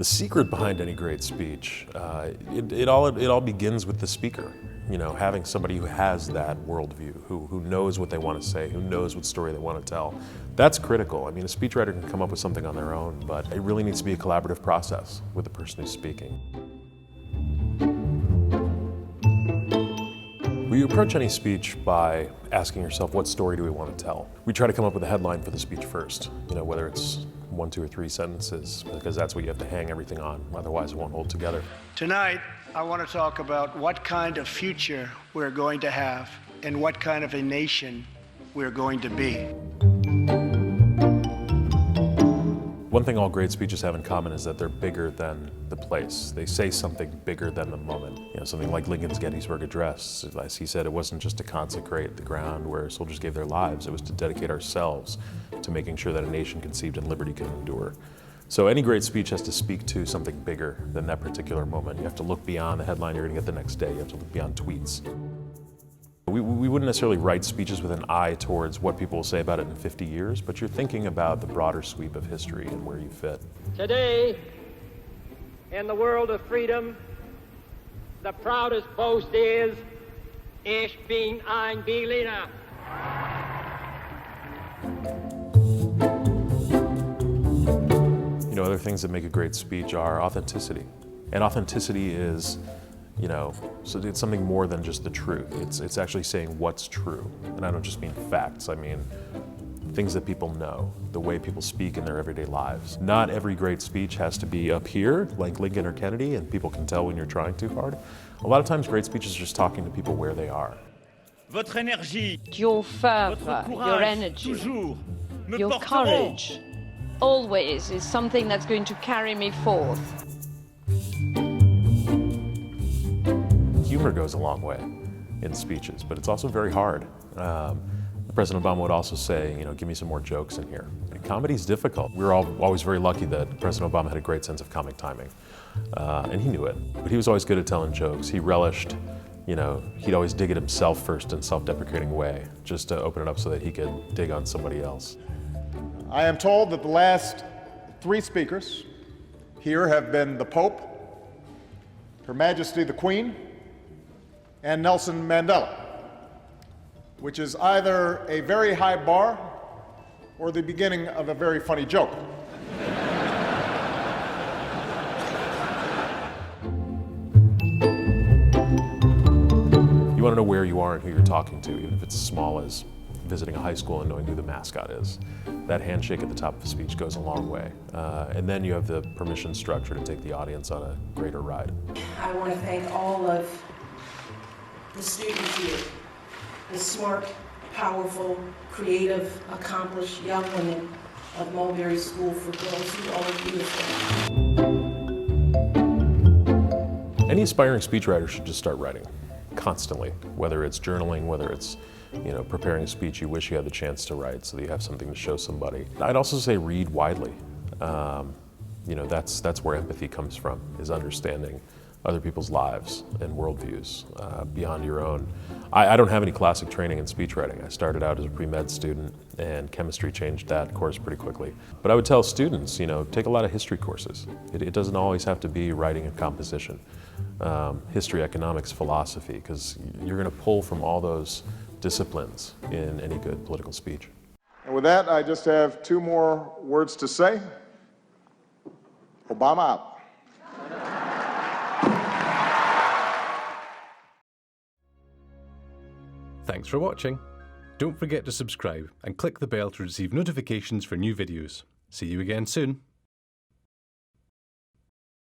The secret behind any great speech, it all begins with the speaker. You know, having somebody who has that worldview, who knows what they want to say, who knows what story they want to tell. That's critical. I mean, a speechwriter can come up with something on their own, but it really needs to be a collaborative process with the person who's speaking. We approach any speech by asking yourself, what story do we want to tell? We try to come up with a headline for the speech first, you know, whether it's 1, 2, or 3 sentences, because that's what you have to hang everything on, otherwise it won't hold together. Tonight, I want to talk about what kind of future we're going to have and what kind of a nation we're going to be. One thing all great speeches have in common is that they're bigger than the place. They say something bigger than the moment. You know, something like Lincoln's Gettysburg Address. As he said, it wasn't just to consecrate the ground where soldiers gave their lives, it was to dedicate ourselves to making sure that a nation conceived in liberty could endure. So any great speech has to speak to something bigger than that particular moment. You have to look beyond the headline you're going to get the next day. You have to look beyond tweets. We wouldn't necessarily write speeches with an eye towards what people will say about it in 50 years, but you're thinking about the broader sweep of history and where you fit. Today, in the world of freedom, the proudest boast is, Ich bin ein Berliner. You know, other things that make a great speech are authenticity. And authenticity is, you know, so it's something more than just the truth. It's actually saying what's true. And I don't just mean facts, I mean things that people know, the way people speak in their everyday lives. Not every great speech has to be up here, like Lincoln or Kennedy, and people can tell when you're trying too hard. A lot of times great speeches are just talking to people where they are. Votre énergie, your fervor, your energy, your courage, always is something that's going to carry me forth. Humor goes a long way in speeches, but it's also very hard. President Obama would also say, you know, give me some more jokes in here. Comedy's difficult. We were always very lucky that President Obama had a great sense of comic timing, and he knew it. But he was always good at telling jokes. He relished, you know, he'd always dig at himself first in a self-deprecating way, just to open it up so that he could dig on somebody else. I am told that the last 3 speakers here have been the Pope, Her Majesty the Queen, and Nelson Mandela, which is either a very high bar or the beginning of a very funny joke. You want to know where you are and who you're talking to, even if it's as small as visiting a high school and knowing who the mascot is. That handshake at the top of a speech goes a long way. And then you have the permission structure to take the audience on a greater ride. I want to thank all of the students here, the smart, powerful, creative, accomplished young women of Mulberry School for Girls who are beautiful. Any aspiring speechwriter should just start writing constantly, whether it's journaling, whether it's, you know, preparing a speech you wish you had the chance to write so that you have something to show somebody. I'd also say read widely. You know, that's where empathy comes from, is understanding other people's lives and worldviews beyond your own. I don't have any classic training in speechwriting. I started out as a pre-med student, and chemistry changed that course pretty quickly. But I would tell students, you know, take a lot of history courses. It doesn't always have to be writing and composition. History, economics, philosophy, because you're going to pull from all those disciplines in any good political speech. And with that, I just have 2 more words to say. Obama out. Thanks for watching. Don't forget to subscribe and click the bell to receive notifications for new videos. See you again soon.